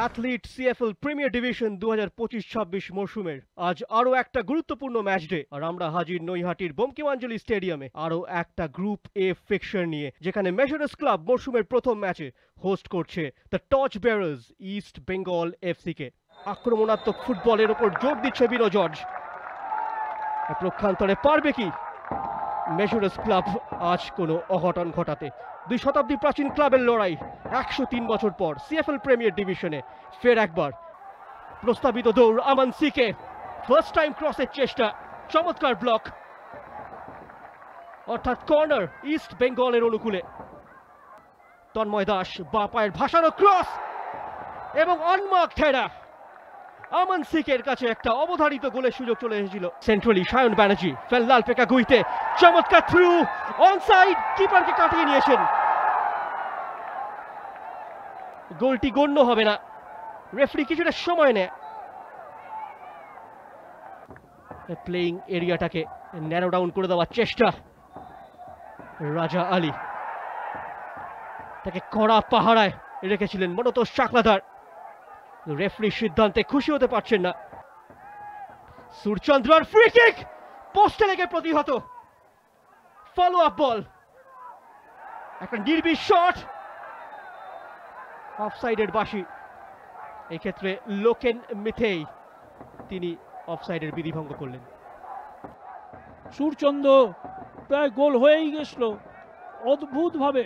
Athlete CFL premier division 2025-26 মরশুমের আজ আরো একটা গুরুত্বপূর্ণ ম্যাচ ডে, আর আমরা হাজির নৈহাটির বঙ্কিমাঞ্জলি স্টেডিয়ামে আরো একটা গ্রুপ এ ফিক্সচার নিয়ে, যেখানে মেশরাস ক্লাব মরশুমের প্রথম ম্যাচে হোস্ট করছে the torch bearers East Bengal FC কে। আক্রমণাত্মক ফুটবলের ওপর জোর দিচ্ছে বিনো জর্জ। প্রক্ষান্তরে পারবে কি মেশরাস ক্লাব আজ কোনো অঘটন ঘটাতে? 2 শতাব্দী প্রাচীন ক্লাবের লড়াই 103 বছর পর সিএফএল প্রিমিয়ার ডিভিশনে ফের একবার। প্রস্তাবিত দৌড় আমান সিকে, ফার্স্ট টাইম ক্রসের চেষ্টা, চমৎকার ব্লক, অর্থাৎ কর্নার ইস্ট বেঙ্গলের অনুকূলে। তন্ময় দাস বাঁ পায়ের ভাসানো ক্রস এবং অনমার্কড হেডার। আমান সিকের কাছে একটা অবধারিত গোলের সুযোগ চলে এসেছিল। সেন্ট্রালি সায়ন ব্যানার্জি ফেল লাল পেকা গুইতে, চমৎকার থ্রু, অনসাইড, কিপারকে কাটিয়ে নিয়েছেন। গোলটি গণ্য হবে না, রেফারি কিছুটা সময় নেয়। প্লেইং এরিয়াটাকে ন্যারো ডাউন করে দেওয়ার চেষ্টা, রাজা আলী তাকে কড়া পাহারায় রেখেছিলেন মনতোষ চাকলাদার। রেফারির সিদ্ধান্তে খুশি হতে পারছেন না। সুরচন্দ্রার ফ্রি কিক, পোস্টে লেগে প্রতিহত। ফলো আপ বল, একটা নির্বিষ শট, অফসাইডের বাঁশি। এই ক্ষেত্রে লোকেন মিথেই তিনি অফসাইডের বিধিভঙ্গ করলেন। সুরচন্দ্র প্রায় গোল হয়েই গেছিল, অদ্ভুতভাবে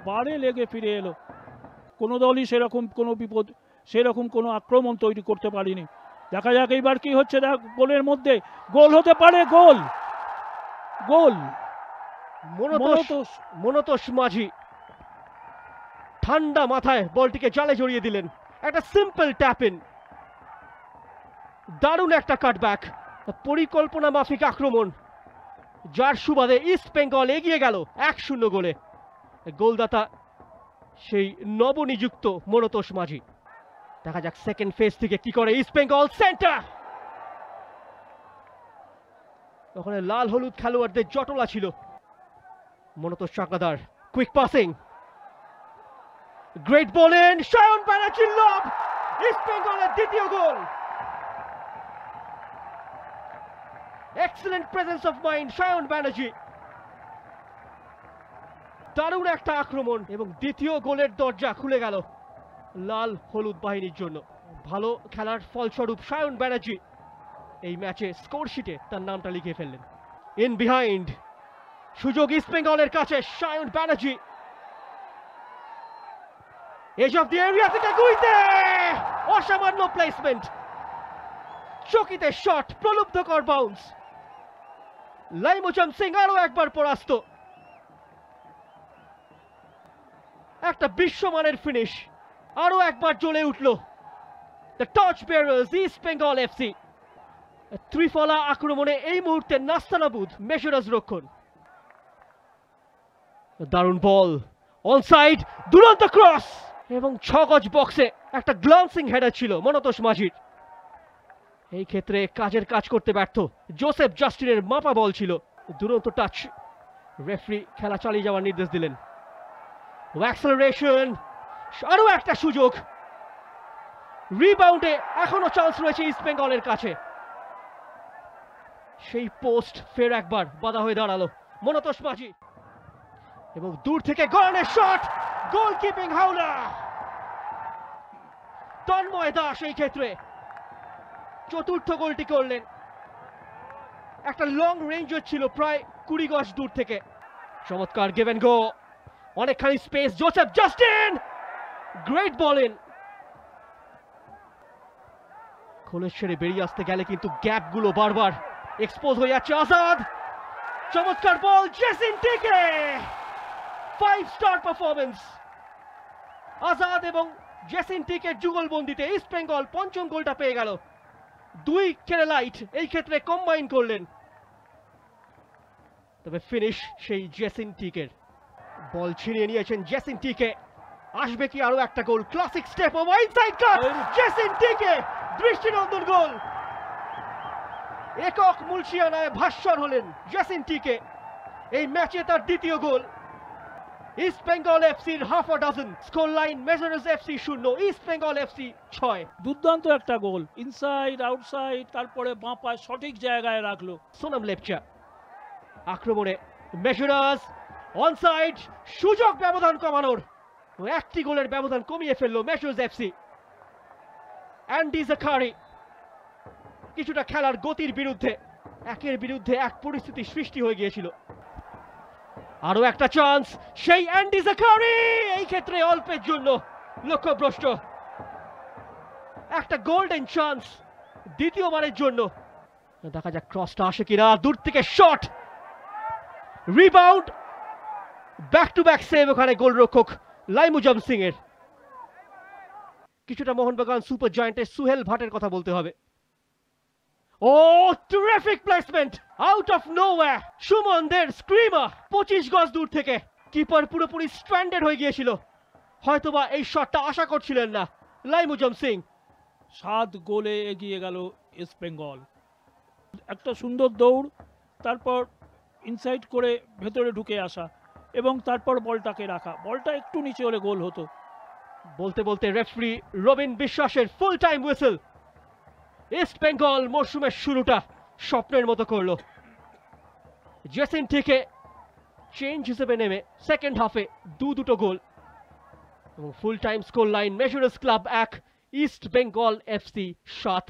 বারে লেগে ফিরে এলো। কোনো দলই সেরকম কোনো বিপদ, সেরকম কোনো আক্রমণ তৈরি করতে পারেনি। দেখা যাক এইবার কি হচ্ছে। দেখ, গোলের মধ্যে গোল হতে পারে। গোল গোল মনতোষ মাঝি ঠান্ডা মাথায় বলটিকে জালে জড়িয়ে দিলেন। একটা সিম্পল ট্যাপ ইন, দারুণ একটা কাটব্যাক, পরিকল্পনা মাফিক আক্রমণ, যার সুবাদে ইস্ট বেঙ্গল এগিয়ে গেল 1-0 গোলে। গোলদাতা সেই নবনিযুক্ত মনতোষ মাঝি। দেখা যাক সেকেন্ড ফেজ থেকে কি করে ইস্ট বেঙ্গল। সেন্টার, ওখানে লাল হলুদ খেলোয়াড়দের জটলা ছিল। Manotosh Chakladar quick passing, great বলেন, সায়ন ব্যানার্জির লব, ইস্ট বেঙ্গলের দ্বিতীয় goal. Excellent presence of mind Sayan Banerjee, দারুণ একটা আক্রমণ এবং দ্বিতীয় গোলের দরজা খুলে গেল লাল হলুদ বাহিনীর জন্য। ভালো খেলার ফলস্বরূপ সায়ন ব্যানার্জি এই ম্যাচে স্কোর শিটে তার নামটা লিখে ফেললেন। ইন বিহাইন্ড, সুযোগ ইস্ট বেঙ্গলের কাছে। Sayan Banerjee edge of the area থেকে গুইতে, অসামান্য প্লেসমেন্ট, চকিতে শট, প্রলুব্ধকর বাউন্স। লাইমোচাম সিং আরো একবার পরাস্ত। একটা বিশ্বমানের ফিনিশ, আরো একবার জ্বলে উঠল the torch bearers East Bengal FC. ত্রিফলা আক্রমণে এই মুহূর্তে নাস্তানাবুদ মেশরাস রক্ষণ। দারুণ বল, অনসাইড, দুরন্ত ক্রস এবং 6 গজ বক্সে একটা গ্লান্সিং হেডার ছিল মনতোষ মাঝির। এই ক্ষেত্রে কাজের কাজ করতে ব্যর্থ জোসেফ জাস্টিনের মাপা বল ছিল। দুরন্ত টাচ, রেফারি খেলা চালিয়ে যাওয়ার নির্দেশ দিলেন। অ্যাক্সেলারেশন, আরো একটা সুযোগ, রিবাউন্ডে এখনো চান্স রয়েছে ইস্ট বেঙ্গলের কাছে। সেই পোস্ট ফের একবার বাধা হয়ে দাঁড়ালো মনতোষ মাঝি এবং দূর থেকে গড়নের শট, গোলকিপিং হাওলা তন্ময় দাস এই ক্ষেত্রে চতুর্থ গোলটি করলেন। একটা লং রেঞ্জ ছিল, প্রায় 20 গজ দূর থেকে। চমৎকার গিভ এন্ড গো, অনেকখানি space, Joseph Justin, great ball in. খোলের ছেড়ে বেরিয়ে আসতে গেলে কিন্তু গ্যাপগুলো বারবার এক্সপোজ হয়ে যাচ্ছে। আজাদ, চমৎকার বল, জেসিন টিকে, 5 স্টার পারফরমেন্স। আজাদ এবং জেসিন টিকের যুগলবন্দিতে ইস্ট বেঙ্গল পঞ্চম গোলটা পেয়ে গেল। 2 কেরালাইট এই ক্ষেত্রে কম্বাইন করলেন, তবে ফিনিশ সেই জেসিন টিকের। বল ছিনিয়ে নিয়েছেন জেসিন টিকে, আসবে কি আরো একটা গোল? ক্লাসিক স্টেপ অফ ইনসাইড কাট, জেসিন টিকে, দৃষ্টিনন্দন গোল। একক মুলশিয়ানায় ভাস্বর হলেন জেসিন টিকে, এই ম্যাচে তার দ্বিতীয় গোল। ইস্ট বেঙ্গল এফসির half a dozen. Scoreline measurers FC 0, East Bengal FC 6। দুর্দান্ত একটা গোল, ইনসাইড আউটসাইড, তারপরে বাঁ পায়ে সঠিক জায়গায় রাখলো। সোনাম লেপচা আক্রমণে, মেজারার্স অনসাইড, সুযোগ ব্যবধান কমানোর, একটি গোলের ব্যবধান কমিয়ে ফেললো মেজারার্স এফসি। অ্যান্ডি জাকারি কিছুটা খেলার গতির বিরুদ্ধে, একের বিরুদ্ধে এক পরিস্থিতি সৃষ্টি হয়ে গিয়েছিল। আরো একটা চান্স, সেই অ্যান্ডি জাকারি এই ক্ষেত্রে অল্পের জন্য লক্ষ্যভ্রষ্ট। একটা গোল্ডেন চান্স দ্বিতীয়বারের জন্য। দেখা যাক ক্রসটা আসে কিনা, দূর থেকে shot, rebound, back to back save ওখানে গোলরক্ষক লাইমুজাম সিং এর। কিছুটা মোহনবাগান সুপার জায়ান্টের সুহেল ভাটের কথা বলতে হবে। ও terrific placement, out of nowhere, সুমনদের স্ক্রিমার 25 গজ দূর থেকে। কিপার পুরোপুরি স্ট্র্যান্ডেড হয়ে গিয়েছিল, হয়তোবা এই শটটা আশা করছিলেন না লাইমুজাম সিং। 7 গোলে এগিয়ে গেল ইস্ট বেঙ্গল। একটা সুন্দর দৌড়, তারপর ইনসাইড করে ভেতরে ঢুকে আসা এবং তারপর বলটাকে রাখা। বলটা একটু নিচে হলে গোল হতো। বলতে বলতে রেফারি রবিন বিশ্বাসের full time whistle. East Bengal মরশুমের শুরুটা স্বপ্নের মতো করলো। জেসিন থেকে চেঞ্জ হিসেবে নেমে সেকেন্ড হাফে দুটো গোল এবং full time scoreline measurers club 1, East Bengal FC 7।